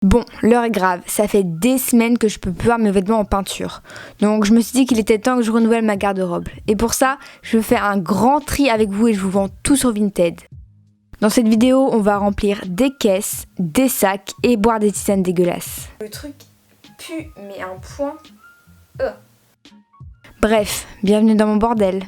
Bon, l'heure est grave, ça fait des semaines que je peux plus avoir mes vêtements en peinture. Donc je me suis dit qu'il était temps que je renouvelle ma garde-robe. Et pour ça, je vais faire un grand tri avec vous et je vous vends tout sur Vinted. Dans cette vidéo, on va remplir des caisses, des sacs et boire des tisanes dégueulasses. Le truc pue, mais un point. Bref, bienvenue dans mon bordel.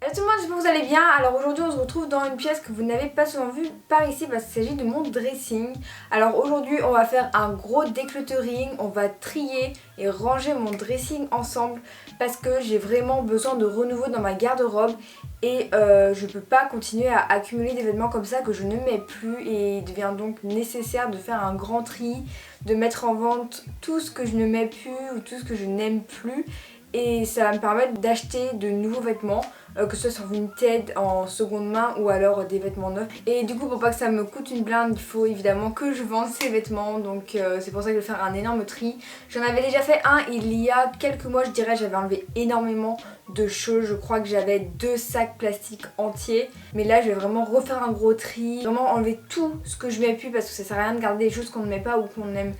Hello tout le monde, j'espère que vous allez bien. Alors aujourd'hui on se retrouve dans une pièce que vous n'avez pas souvent vue par ici parce qu'il s'agit de mon dressing. Alors aujourd'hui on va faire un gros decluttering, on va trier et ranger mon dressing ensemble parce que j'ai vraiment besoin de renouveau dans ma garde-robe et je peux pas continuer à accumuler des vêtements comme ça que je ne mets plus et il devient donc nécessaire de faire un grand tri, de mettre en vente tout ce que je ne mets plus ou tout ce que je n'aime plus. Et ça va me permettre d'acheter de nouveaux vêtements, que ce soit sur Vinted en seconde main ou alors des vêtements neufs. Et du coup pour pas que ça me coûte une blinde, il faut évidemment que je vende ces vêtements. Donc c'est pour ça que je vais faire un énorme tri. J'en avais déjà fait un il y a quelques mois, je dirais. J'avais enlevé énormément de choses. Je crois que j'avais 2 sacs plastiques entiers. Mais là je vais vraiment refaire un gros tri. Vraiment enlever tout ce que je mets plus parce que ça sert à rien de garder des choses qu'on ne met pas ou qu'on aime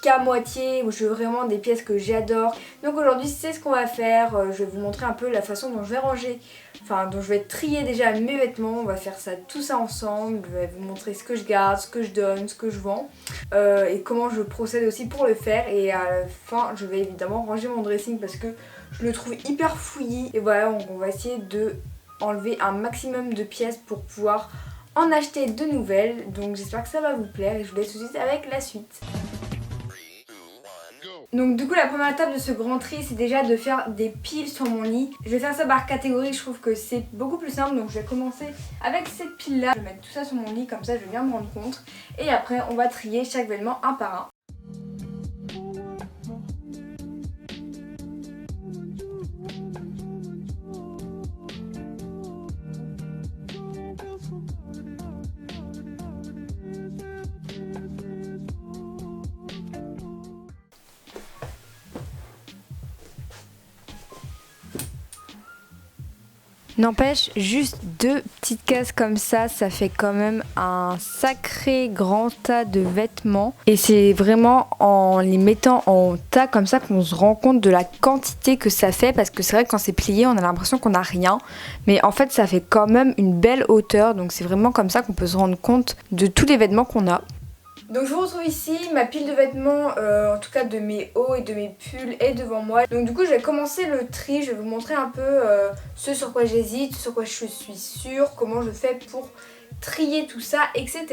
qu'à moitié, où je veux vraiment des pièces que j'adore. Donc aujourd'hui c'est ce qu'on va faire, je vais vous montrer un peu la façon dont je vais ranger, enfin dont je vais trier déjà mes vêtements, on va faire ça tout ça ensemble, je vais vous montrer ce que je garde, ce que je donne, ce que je vends et comment je procède aussi pour le faire. Et à la fin je vais évidemment ranger mon dressing parce que je le trouve hyper fouillis et voilà, on va essayer de enlever un maximum de pièces pour pouvoir en acheter de nouvelles. Donc j'espère que ça va vous plaire et je vous laisse tout de suite avec la suite. Donc du coup la première étape de ce grand tri c'est déjà de faire des piles sur mon lit. Je vais faire ça par catégorie, je trouve que c'est beaucoup plus simple. Donc je vais commencer avec cette pile là. Je vais mettre tout ça sur mon lit, comme ça je vais bien me rendre compte. Et après on va trier chaque vêtement un par un. N'empêche, juste 2 petites cases comme ça fait quand même un sacré grand tas de vêtements. Et c'est vraiment en les mettant en tas comme ça qu'on se rend compte de la quantité que ça fait. Parce que c'est vrai que quand c'est plié, on a l'impression qu'on n'a rien. Mais en fait, ça fait quand même une belle hauteur. Donc c'est vraiment comme ça qu'on peut se rendre compte de tous les vêtements qu'on a. Donc je vous retrouve ici, ma pile de vêtements, en tout cas de mes hauts et de mes pulls est devant moi. Donc du coup je vais commencer le tri, je vais vous montrer un peu ce sur quoi j'hésite, ce sur quoi je suis sûre, comment je fais pour trier tout ça, etc.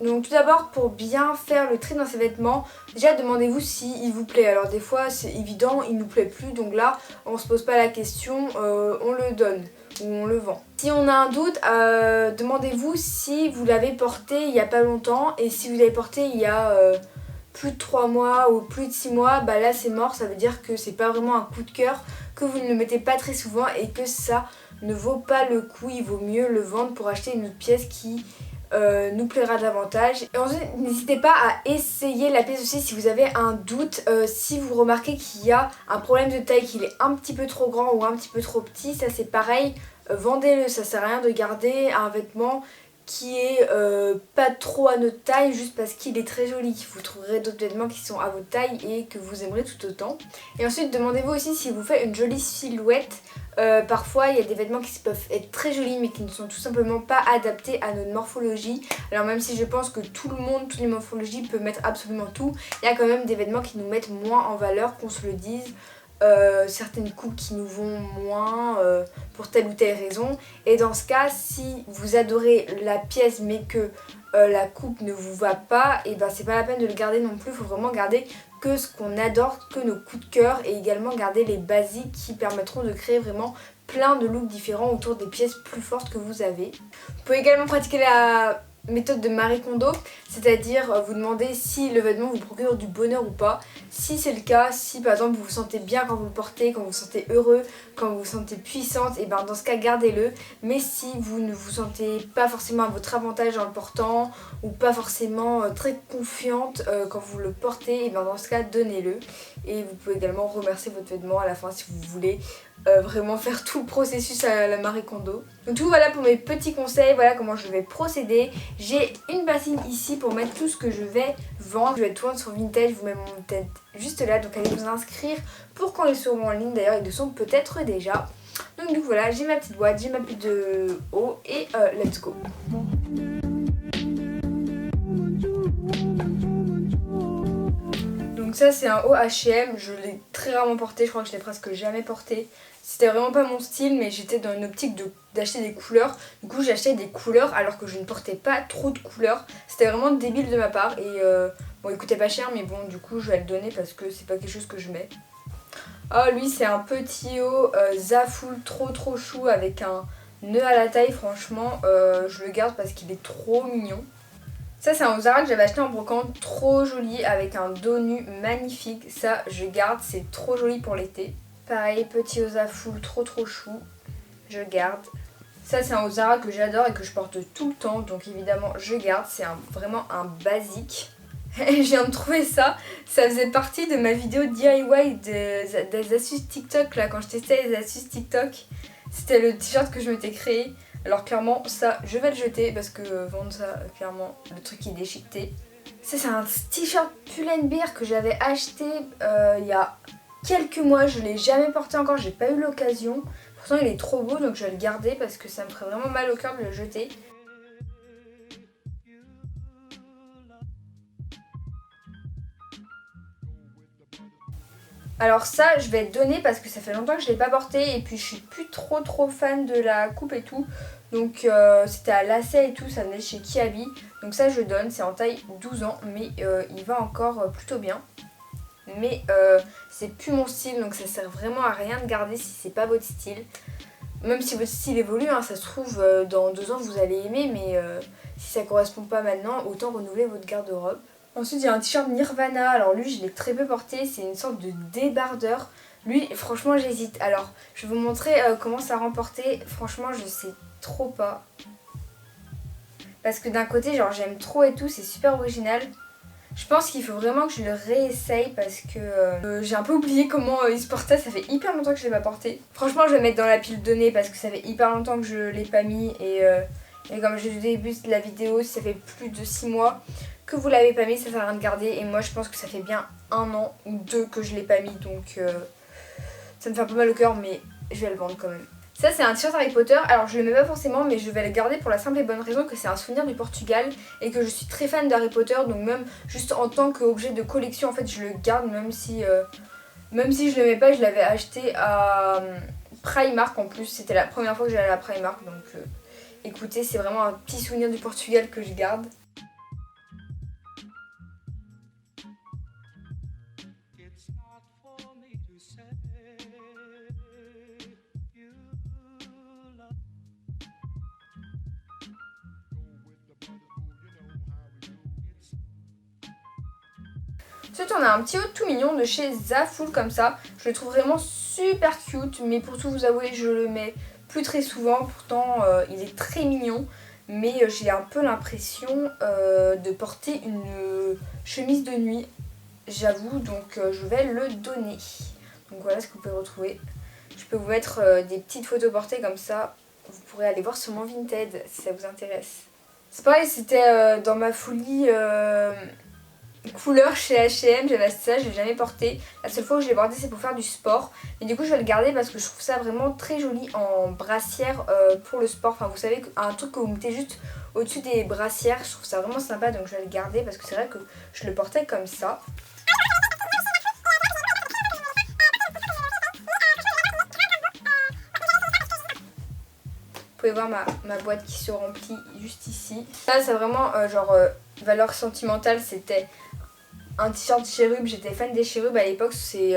Donc tout d'abord pour bien faire le tri dans ces vêtements, déjà demandez-vous s'il vous plaît. Alors des fois c'est évident, il nous plaît plus, donc là on se pose pas la question, on le donne ou on le vend. Si on a un doute, demandez-vous si vous l'avez porté il n'y a pas longtemps et si vous l'avez porté il y a plus de 3 mois ou plus de 6 mois, bah là c'est mort, ça veut dire que c'est pas vraiment un coup de cœur, que vous ne le mettez pas très souvent et que ça ne vaut pas le coup. Il vaut mieux le vendre pour acheter une autre pièce qui nous plaira davantage. Et ensuite n'hésitez pas à essayer la pièce aussi si vous avez un doute, si vous remarquez qu'il y a un problème de taille, qu'il est un petit peu trop grand ou un petit peu trop petit, ça c'est pareil, vendez-le, ça sert à rien de garder un vêtement qui est pas trop à notre taille juste parce qu'il est très joli. Vous trouverez d'autres vêtements qui sont à votre taille et que vous aimerez tout autant. Et ensuite demandez-vous aussi si vous faites une jolie silhouette. Parfois il y a des vêtements qui peuvent être très jolis mais qui ne sont tout simplement pas adaptés à notre morphologie. Alors même si je pense que tout le monde, toutes les morphologies peuvent mettre absolument tout, il y a quand même des vêtements qui nous mettent moins en valeur, qu'on se le dise. Certaines coupes qui nous vont moins pour telle ou telle raison. Et dans ce cas, si vous adorez la pièce mais que la coupe ne vous va pas, et ben c'est pas la peine de le garder non plus. Il faut vraiment garder que ce qu'on adore, que nos coups de cœur, et également garder les basiques qui permettront de créer vraiment plein de looks différents autour des pièces plus fortes que vous avez. Vous pouvez également pratiquer la méthode de Marie Kondo, c'est-à-dire vous demandez si le vêtement vous procure du bonheur ou pas. Si c'est le cas, si par exemple vous vous sentez bien quand vous le portez, quand vous vous sentez heureux, quand vous vous sentez puissante, et ben dans ce cas gardez-le. Mais si vous ne vous sentez pas forcément à votre avantage en le portant ou pas forcément très confiante quand vous le portez, et ben dans ce cas donnez-le. Et vous pouvez également remercier votre vêtement à la fin si vous voulez vraiment faire tout le processus à la Marie Kondo. Donc tout voilà pour mes petits conseils, voilà comment je vais procéder. J'ai une bassine ici pour mettre tout ce que je vais vendre. Je vais tout vendre sur Vinted, je vous mets mon tête juste là, donc allez vous inscrire pour quand ils seront en ligne. D'ailleurs ils le sont peut-être déjà. Donc du coup voilà, j'ai ma petite boîte, j'ai ma pile de eau et let's go. Donc ça c'est un haut H&M, je l'ai très rarement porté, je crois que je l'ai presque jamais porté. C'était vraiment pas mon style, mais j'étais dans une optique d'acheter des couleurs. Du coup j'achetais des couleurs alors que je ne portais pas trop de couleurs. C'était vraiment débile de ma part et bon il coûtait pas cher, mais bon du coup je vais le donner parce que c'est pas quelque chose que je mets. Oh lui c'est un petit haut Zaful trop chou avec un nœud à la taille, franchement je le garde parce qu'il est trop mignon. Ça c'est un Zara que j'avais acheté en brocante, trop joli avec un dos nu magnifique. Ça je garde, c'est trop joli pour l'été. Pareil, petit Zaful trop chou, je garde. Ça c'est un Zara que j'adore et que je porte tout le temps, donc évidemment je garde, c'est vraiment un basique. Je viens de trouver ça, ça faisait partie de ma vidéo DIY des astuces TikTok là, quand je testais les astuces TikTok. C'était le t-shirt que je m'étais créé. Alors clairement ça je vais le jeter parce que vendre ça clairement le truc est déchiqueté. Ça c'est un t-shirt Pull&Bear que j'avais acheté il y a quelques mois. Je l'ai jamais porté encore, j'ai pas eu l'occasion. Pourtant il est trop beau donc je vais le garder parce que ça me ferait vraiment mal au cœur de le jeter. Alors ça je vais donner parce que ça fait longtemps que je l'ai pas porté et puis je suis plus trop fan de la coupe et tout. Donc c'était à lacets et tout, ça venait chez Kiabi. Donc ça je donne, c'est en taille 12 ans mais il va encore plutôt bien. Mais c'est plus mon style donc ça sert vraiment à rien de garder si c'est pas votre style. Même si votre style évolue, hein, ça se trouve dans 2 ans vous allez aimer mais si ça correspond pas maintenant autant renouveler votre garde-robe. Ensuite il y a un t-shirt Nirvana, alors lui je l'ai très peu porté, c'est une sorte de débardeur. Lui franchement j'hésite, alors je vais vous montrer comment ça remporter, franchement je sais trop pas. Parce que d'un côté genre j'aime trop et tout, c'est super original. Je pense qu'il faut vraiment que je le réessaye parce que j'ai un peu oublié comment il se portait, ça fait hyper longtemps que je l'ai pas porté. Franchement je vais le mettre dans la pile donnée parce que ça fait hyper longtemps que je l'ai pas mis et comme j'ai dit au début de la vidéo, si ça fait plus de 6 mois que vous l'avez pas mis, ça sert à rien de garder. Et moi je pense que ça fait bien 1 an ou 2 que je l'ai pas mis, donc ça me fait un peu mal au cœur mais je vais le vendre quand même. Ça c'est un t-shirt Harry Potter, alors je le mets pas forcément mais je vais le garder pour la simple et bonne raison que c'est un souvenir du Portugal et que je suis très fan d'Harry Potter, donc même juste en tant qu'objet de collection en fait je le garde même si je le mets pas. Je l'avais acheté à Primark en plus, c'était la première fois que j'allais à Primark donc écoutez c'est vraiment un petit souvenir du Portugal que je garde. Ensuite on a un petit haut tout mignon de chez Zaful comme ça. Je le trouve vraiment super cute mais pour tout vous avouer je le mets plus très souvent. Pourtant il est très mignon mais j'ai un peu l'impression de porter une chemise de nuit. J'avoue donc je vais le donner. Donc voilà ce que vous pouvez retrouver. Je peux vous mettre des petites photos portées comme ça. Vous pourrez aller voir sur mon Vinted si ça vous intéresse. C'est pareil, c'était dans ma folie couleur chez H&M, j'avais acheté ça, je l'ai jamais porté. La seule fois où je l'ai porté c'est pour faire du sport. Mais du coup je vais le garder parce que je trouve ça vraiment très joli en brassière pour le sport. Enfin vous savez, un truc que vous mettez juste au-dessus des brassières, je trouve ça vraiment sympa donc je vais le garder parce que c'est vrai que je le portais comme ça. Vous pouvez voir ma boîte qui se remplit juste ici. Ça c'est vraiment valeur sentimentale, c'était un t-shirt Chérub. J'étais fan des Chérub à l'époque, c'est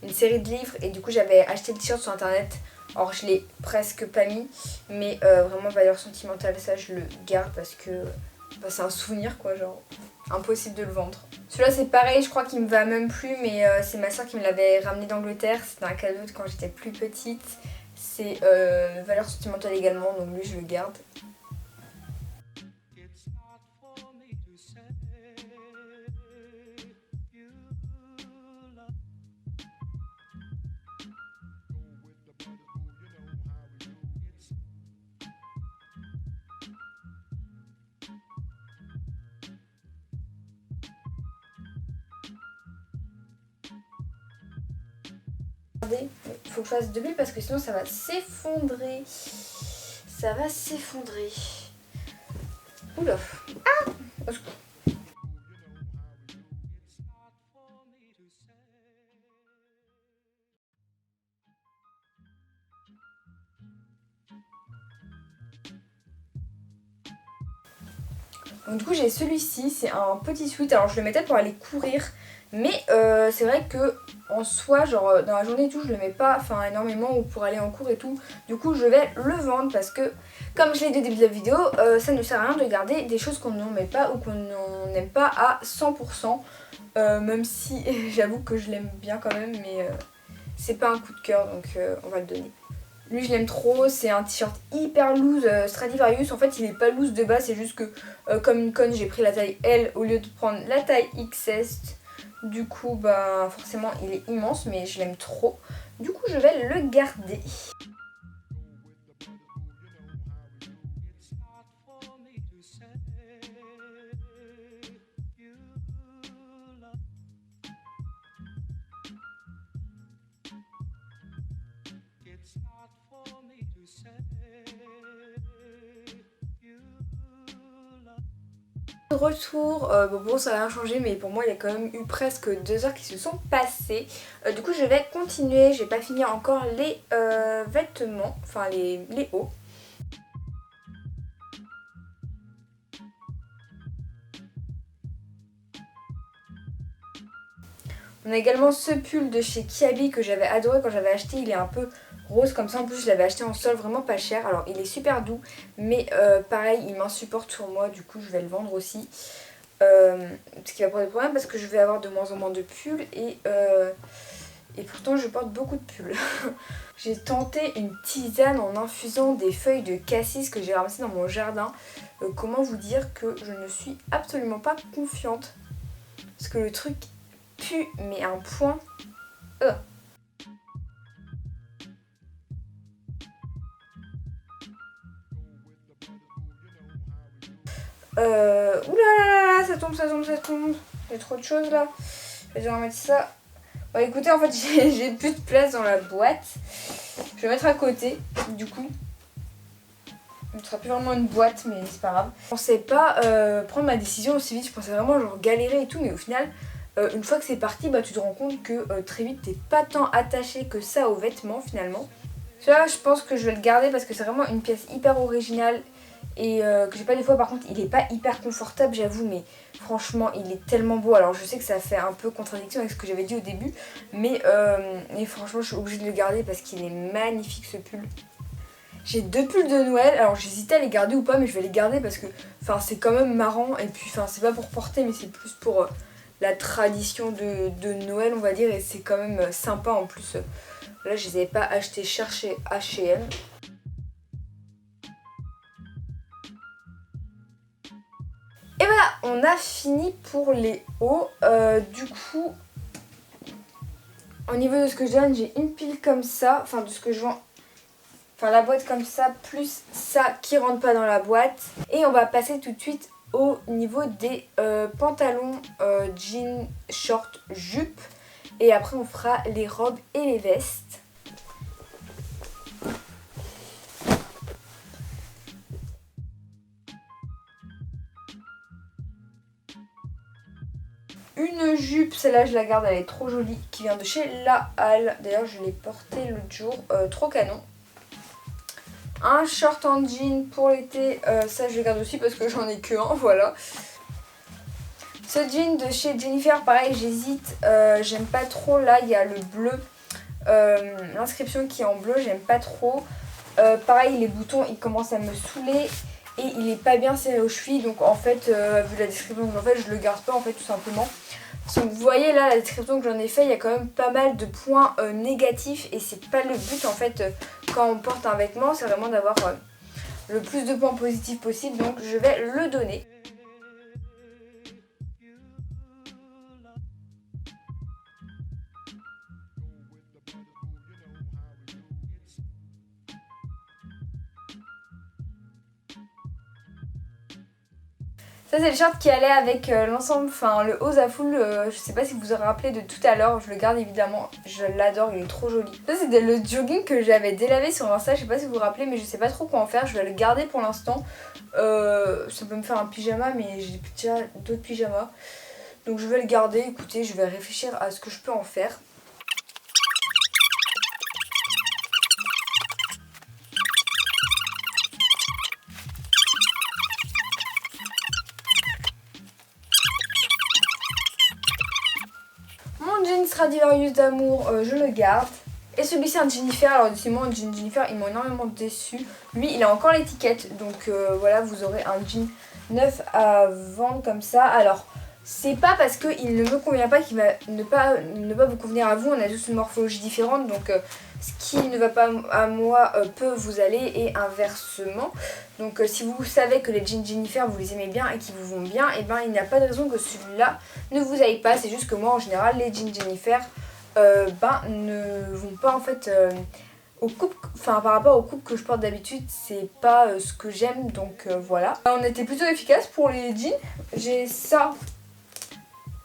une série de livres et du coup j'avais acheté le t-shirt sur internet. Alors je l'ai presque pas mis mais vraiment valeur sentimentale, ça je le garde parce que c'est un souvenir quoi, genre impossible de le vendre. Celui-là c'est pareil, je crois qu'il me va même plus mais c'est ma soeur qui me l'avait ramené d'Angleterre, c'était un cadeau de quand j'étais plus petite. C'est valeur sentimentale également donc lui je le garde. Regardez, il faut que je fasse 2 bulles parce que sinon ça va s'effondrer. Ça va s'effondrer. Oula. Ah, au secours. Donc du coup j'ai celui-ci, c'est un petit sweat, alors je le mettais pour aller courir, mais c'est vrai que en soi, genre dans la journée et tout, je le mets pas énormément ou pour aller en cours et tout. Du coup je vais le vendre parce que, comme je l'ai dit au début de la vidéo, ça ne sert à rien de garder des choses qu'on n'en met pas ou qu'on n'aime pas à 100%. Même si j'avoue que je l'aime bien quand même, mais c'est pas un coup de cœur, donc on va le donner. Lui je l'aime trop, c'est un t-shirt hyper loose Stradivarius. En fait il est pas loose de base, c'est juste que comme une conne j'ai pris la taille L au lieu de prendre la taille XS. Du coup bah forcément il est immense, mais je l'aime trop. Du coup je vais le garder. De retour, bon ça n'a rien changé, mais pour moi il y a quand même eu presque 2 heures qui se sont passées. Du coup je vais continuer, j'ai pas fini encore les vêtements, enfin les hauts. On a également ce pull de chez Kiabi que j'avais adoré quand j'avais acheté, il est un peu rose comme ça, en plus je l'avais acheté en solde vraiment pas cher. Alors il est super doux, mais pareil il m'insupporte sur moi, du coup je vais le vendre aussi. Ce qui va poser problème parce que je vais avoir de moins en moins de pulls et pourtant je porte beaucoup de pulls. J'ai tenté une tisane en infusant des feuilles de cassis que j'ai ramassées dans mon jardin. Comment vous dire que je ne suis absolument pas confiante. Parce que le truc pue mais un point. Oulala, ça tombe, ça tombe, ça tombe. Il y a trop de choses là. Je vais remettre ça. Bon écoutez, en fait j'ai plus de place dans la boîte. Je vais mettre à côté du coup. Ce ne sera plus vraiment une boîte, mais c'est pas grave. Je pensais pas prendre ma décision aussi vite. Je pensais vraiment genre galérer et tout, mais au final une fois que c'est parti, bah tu te rends compte que très vite t'es pas tant attaché que ça aux vêtements finalement. Celui-là je pense que je vais le garder parce que c'est vraiment une pièce hyper originale et que j'ai pas des fois. Par contre il est pas hyper confortable j'avoue, mais franchement il est tellement beau. Alors je sais que ça fait un peu contradiction avec ce que j'avais dit au début, mais franchement je suis obligée de le garder parce qu'il est magnifique ce pull. J'ai 2 pulls de Noël, alors j'hésitais à les garder ou pas, mais je vais les garder parce que c'est quand même marrant et puis c'est pas pour porter mais c'est plus pour la tradition de Noël on va dire, et c'est quand même sympa en plus. Là je les avais pas achetés cher chez H&M. Et voilà, on a fini pour les hauts. Du coup, au niveau de ce que je donne, j'ai une pile comme ça, enfin de ce que je vends. Enfin la boîte comme ça, plus ça qui rentre pas dans la boîte. Et on va passer tout de suite au niveau des pantalons, jeans, shorts, jupes. Et après on fera les robes et les vestes. Une jupe, celle-là je la garde, elle est trop jolie, qui vient de chez La Halle. D'ailleurs je l'ai portée l'autre jour, trop canon. Un short en jean pour l'été, ça je le garde aussi parce que j'en ai que un, voilà. Ce jean de chez Jennifer, pareil j'hésite, j'aime pas trop, là il y a le bleu, l'inscription qui est en bleu, j'aime pas trop. Pareil les boutons ils commencent à me saouler et il est pas bien serré aux chevilles, donc en fait vu la description que j'en fais, je le garde pas en fait tout simplement. Donc vous voyez là la description que j'en ai fait, il y a quand même pas mal de points négatifs et c'est pas le but en fait quand on porte un vêtement, c'est vraiment d'avoir le plus de points positifs possible, donc je vais le donner. Ça c'est le short qui allait avec l'ensemble, enfin le haut Zafoul, je sais pas si vous vous aurez rappelé de tout à l'heure, je le garde évidemment, je l'adore, il est trop joli. Ça c'était le jogging que j'avais délavé sur Insta, je sais pas si vous vous rappelez mais je sais pas trop quoi en faire, je vais le garder pour l'instant. Ça peut me faire un pyjama mais j'ai déjà d'autres pyjamas. Donc je vais le garder, écoutez, je vais réfléchir à ce que je peux en faire. Mon jean Stradivarius d'amour, je le garde. Et celui-ci un Jennifer, alors décidément un jean Jennifer ils m'ont énormément déçu. Lui il a encore l'étiquette, donc voilà vous aurez un jean neuf à vendre comme ça. Alors c'est pas parce qu'il ne me convient pas qu'il va ne pas vous convenir à vous, on a tous une morphologie différente donc ce qui ne va pas à moi peut vous aller et inversement. Donc si vous savez que les jeans Jennifer vous les aimez bien et qu'ils vous vont bien, et ben il n'y a pas de raison que celui-là ne vous aille pas. C'est juste que moi en général les jeans Jennifer ne vont pas en fait au couple, enfin par rapport au couple que je porte d'habitude, c'est pas ce que j'aime donc voilà. On était plutôt efficace pour les jeans. J'ai ça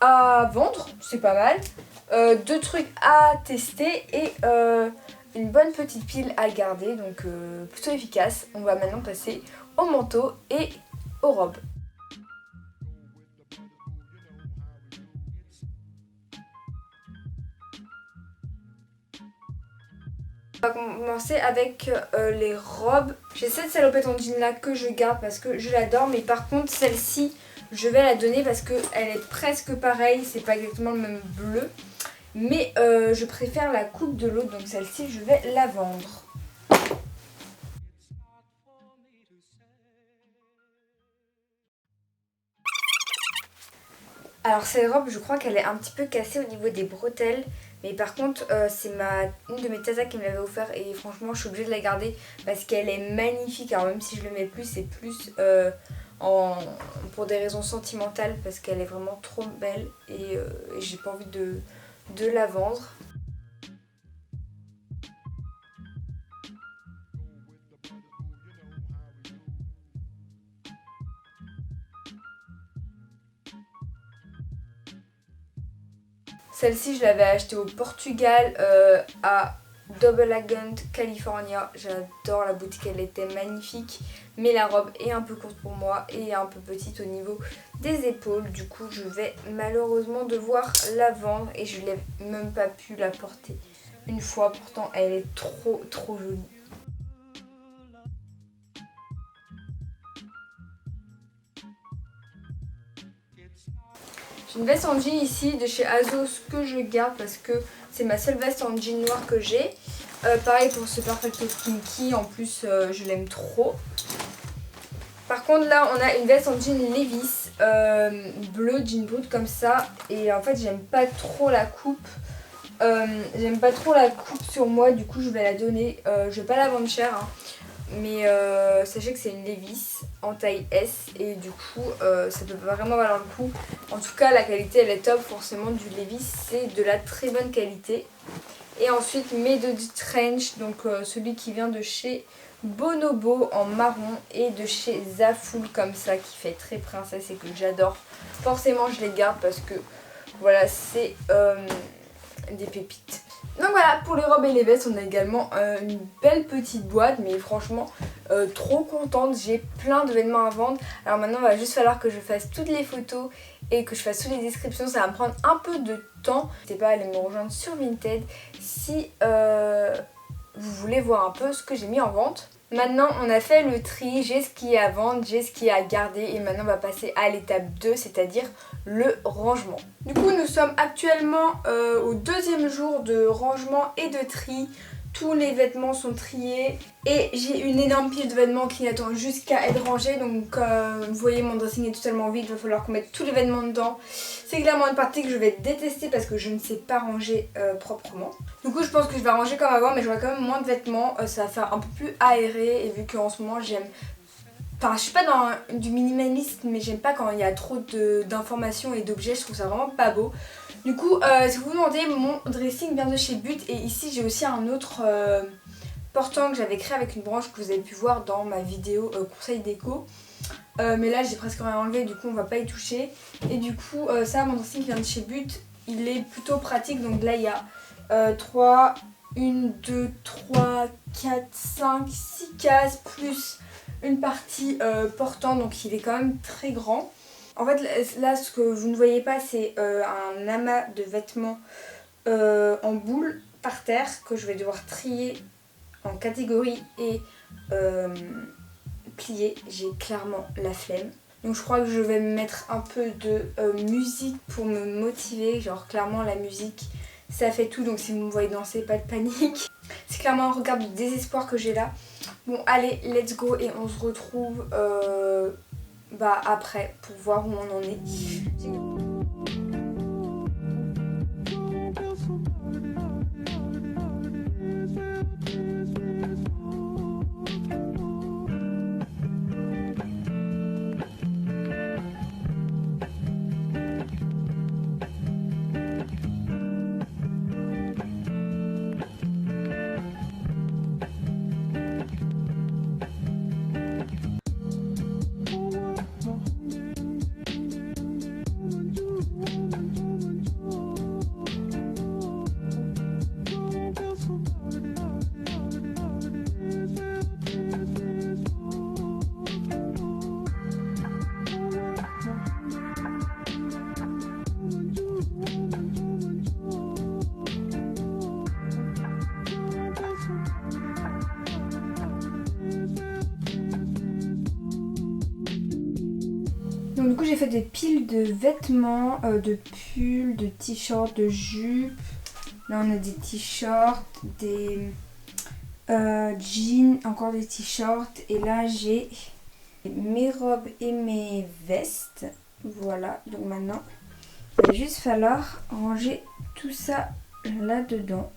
à vendre, c'est pas mal. Deux trucs à tester et une bonne petite pile à garder, donc plutôt efficace. On va maintenant passer au manteau et aux robes. On va commencer avec les robes. J'ai cette salopette en jean là que je garde parce que je l'adore, mais par contre celle-ci je vais la donner parce qu'elle est presque pareille, c'est pas exactement le même bleu. Mais je préfère la coupe de l'autre, donc celle-ci je vais la vendre. Alors cette robe je crois qu'elle est un petit peu cassée au niveau des bretelles. Mais par contre c'est une de mes tatas qui me l'avait offert et franchement je suis obligée de la garder parce qu'elle est magnifique. Alors même si je le mets plus, c'est plus pour des raisons sentimentales parce qu'elle est vraiment trop belle et j'ai pas envie de la vendre. Celle-ci je l'avais achetée au Portugal à Double Agent, California. J'adore la boutique, elle était magnifique. Mais la robe est un peu courte pour moi et un peu petite au niveau des épaules. Du coup je vais malheureusement devoir la vendre et je n'ai même pas pu la porter une fois. Pourtant elle est trop jolie. J'ai une veste en jean ici de chez Azos que je garde parce que c'est ma seule veste en jean noir que j'ai. Pareil pour ce Perfecto Kinky, en plus je l'aime trop. Par contre là on a une veste en jean Levi's bleu jean brut comme ça et en fait j'aime pas trop la coupe. Sur moi, du coup je vais la donner. Je vais pas la vendre cher hein. Mais sachez que c'est une Levi's en taille S et du coup ça peut vraiment valoir le coup. En tout cas la qualité elle est top, forcément du Levi's c'est de la très bonne qualité. Et ensuite mes deux trench, donc celui qui vient de chez Bonobo en marron et de chez Zafoul comme ça qui fait très princesse et que j'adore. Forcément je les garde parce que voilà c'est des pépites. Donc voilà, pour les robes et les vestes, on a également une belle petite boîte, mais franchement, trop contente. J'ai plein de vêtements à vendre. Alors maintenant, il va juste falloir que je fasse toutes les photos et que je fasse toutes les descriptions. Ça va me prendre un peu de temps. N'hésitez pas à aller me rejoindre sur Vinted si vous voulez voir un peu ce que j'ai mis en vente. Maintenant on a fait le tri, j'ai ce qui est à vendre, j'ai ce qui est à garder et maintenant on va passer à l'étape 2, c'est-à-dire le rangement. Du coup nous sommes actuellement au deuxième jour de rangement et de tri. Tous les vêtements sont triés et j'ai une énorme pile de vêtements qui attend juste qu'à être rangée. Donc vous voyez mon dressing est totalement vide, il va falloir qu'on mette tous les vêtements dedans. C'est clairement une partie que je vais détester parce que je ne sais pas ranger proprement. Du coup je pense que je vais ranger comme avant mais j'aurai quand même moins de vêtements. Ça va faire un peu plus aéré et vu qu'en ce moment j'aime... Enfin je suis pas dans du minimalisme mais j'aime pas quand il y a trop d'informations et d'objets, je trouve ça vraiment pas beau. Du coup, si vous vous demandez, mon dressing vient de chez But et ici j'ai aussi un autre portant que j'avais créé avec une branche que vous avez pu voir dans ma vidéo conseil déco. Mais là j'ai presque rien enlevé, du coup on va pas y toucher. Et du coup ça, mon dressing qui vient de chez But, il est plutôt pratique. Donc là il y a 3, 1, 2, 3, 4, 5, 6 cases plus une partie portant, donc il est quand même très grand. En fait là ce que vous ne voyez pas, c'est un amas de vêtements en boule par terre que je vais devoir trier en catégorie et plier. J'ai clairement la flemme. Donc je crois que je vais me mettre un peu de musique pour me motiver. Genre clairement la musique ça fait tout, donc si vous me voyez danser, pas de panique. C'est clairement un regard de désespoir que j'ai là. Bon allez, let's go et on se retrouve après pour voir où on en est. Donc du coup j'ai fait des piles de vêtements, de pulls, de t-shirts, de jupes. Là on a des t-shirts, des jeans, encore des t-shirts. Et là j'ai mes robes et mes vestes. Voilà, donc maintenant il va juste falloir ranger tout ça là-dedans.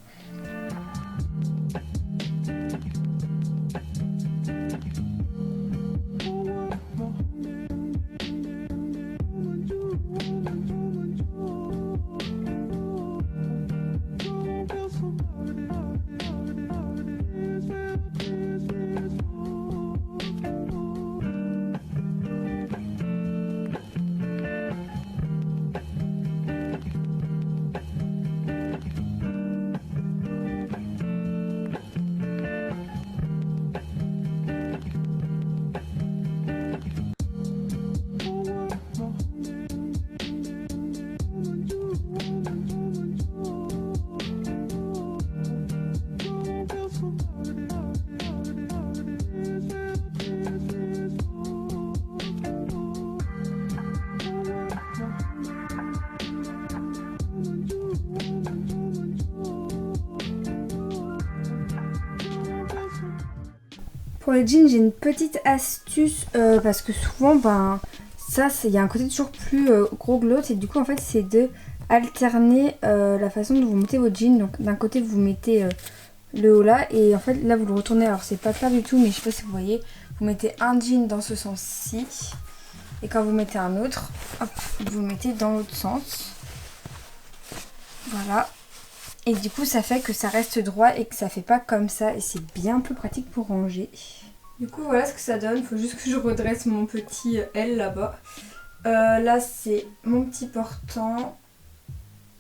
Pour les jeans, j'ai une petite astuce parce que souvent, il y a un côté toujours plus gros que l'autre. Et du coup, en fait, c'est de alterner la façon dont vous mettez vos jeans. Donc, d'un côté, vous mettez le haut là. Et en fait, là, vous le retournez. Alors, c'est pas clair du tout, mais je sais pas si vous voyez. Vous mettez un jean dans ce sens-ci. Et quand vous mettez un autre, hop, vous le mettez dans l'autre sens. Voilà. Et du coup ça fait que ça reste droit et que ça fait pas comme ça. Et c'est bien plus pratique pour ranger. Du coup voilà ce que ça donne. Il faut juste que je redresse mon petit L là-bas. Là c'est mon petit portant.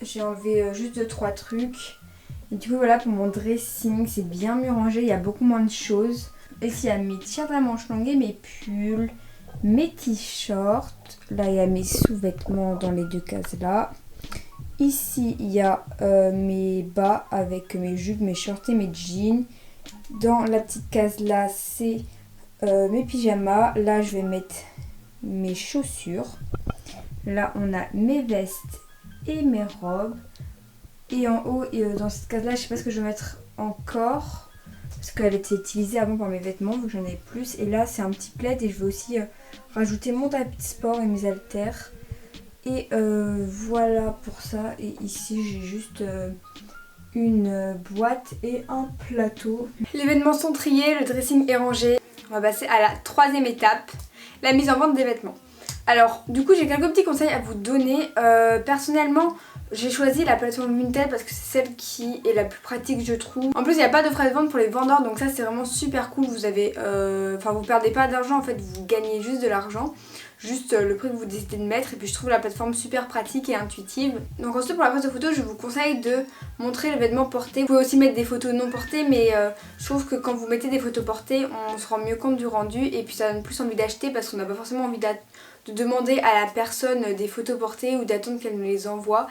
J'ai enlevé juste 2-3 trucs. Et du coup voilà pour mon dressing. C'est bien mieux rangé. Il y a beaucoup moins de choses. Et il y a mes t-shirts à manches longues et mes pulls. Mes t-shirts. Là il y a mes sous-vêtements dans les deux cases là. Ici, il y a mes bas avec mes jupes, mes shorts et mes jeans. Dans la petite case là, c'est mes pyjamas. Là, je vais mettre mes chaussures. Là, on a mes vestes et mes robes. Et en haut, dans cette case là, je sais pas ce que je vais mettre encore. Parce qu'elle était utilisée avant par mes vêtements, vu que j'en ai plus. Et là, c'est un petit plaid et je vais aussi rajouter mon tapis de sport et mes haltères. Et voilà pour ça. Et ici j'ai juste une boîte et un plateau. Les vêtements sont triés, le dressing est rangé. On va passer à la troisième étape, la mise en vente des vêtements. Alors du coup j'ai quelques petits conseils à vous donner. Personnellement j'ai choisi la plateforme Vinted parce que c'est celle qui est la plus pratique je trouve. En plus il n'y a pas de frais de vente pour les vendeurs, donc ça c'est vraiment super cool. Vous avez, vous perdez pas d'argent en fait, vous gagnez juste de l'argent. Juste le prix que vous décidez de mettre, et puis je trouve la plateforme super pratique et intuitive. Donc ensuite pour la prise de photos, je vous conseille de montrer le vêtement porté. Vous pouvez aussi mettre des photos non portées, mais je trouve que quand vous mettez des photos portées, on se rend mieux compte du rendu et puis ça donne plus envie d'acheter parce qu'on n'a pas forcément envie de demander à la personne des photos portées ou d'attendre qu'elle nous les envoie.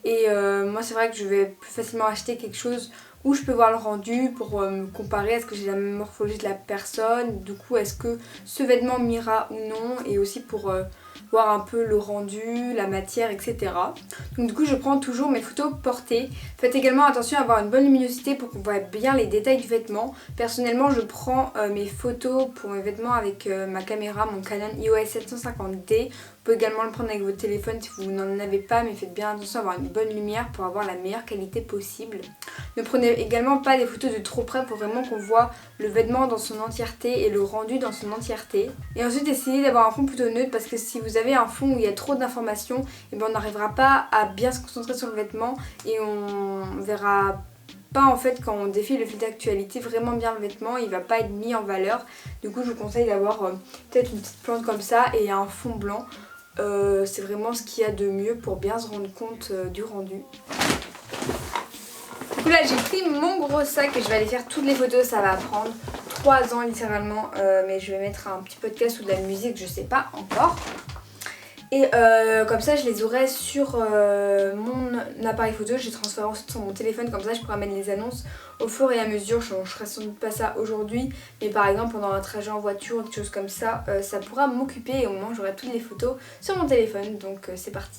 Et moi c'est vrai que je vais plus facilement acheter quelque chose où je peux voir le rendu pour me comparer, est-ce que j'ai la même morphologie de la personne, du coup est-ce que ce vêtement m'ira ou non, et aussi pour voir un peu le rendu, la matière, etc. Donc du coup je prends toujours mes photos portées. Faites également attention à avoir une bonne luminosité pour qu'on voit bien les détails du vêtement. Personnellement je prends mes photos pour mes vêtements avec ma caméra, mon Canon EOS 750D. Vous pouvez également le prendre avec votre téléphone si vous n'en avez pas, mais faites bien attention à avoir une bonne lumière pour avoir la meilleure qualité possible. Ne prenez également pas des photos de trop près pour vraiment qu'on voit le vêtement dans son entièreté et le rendu dans son entièreté. Et ensuite essayez d'avoir un fond plutôt neutre parce que si vous avez un fond où il y a trop d'informations, on n'arrivera pas à bien se concentrer sur le vêtement et on verra pas en fait quand on défile le fil d'actualité vraiment bien le vêtement, il va pas être mis en valeur. Du coup je vous conseille d'avoir peut-être une petite plante comme ça et un fond blanc. C'est vraiment ce qu'il y a de mieux pour bien se rendre compte du rendu. Du coup là j'ai pris mon gros sac et je vais aller faire toutes les photos, ça va prendre 3 ans littéralement, mais je vais mettre un petit podcast ou de la musique, je sais pas encore. Et comme ça je les aurai sur mon appareil photo, je les transférerai ensuite sur mon téléphone, comme ça je pourrai mettre les annonces au fur et à mesure. Je ferai sans doute pas ça aujourd'hui, mais par exemple pendant un trajet en voiture ou quelque chose comme ça, ça pourra m'occuper et au moment où j'aurai toutes les photos sur mon téléphone, donc c'est parti.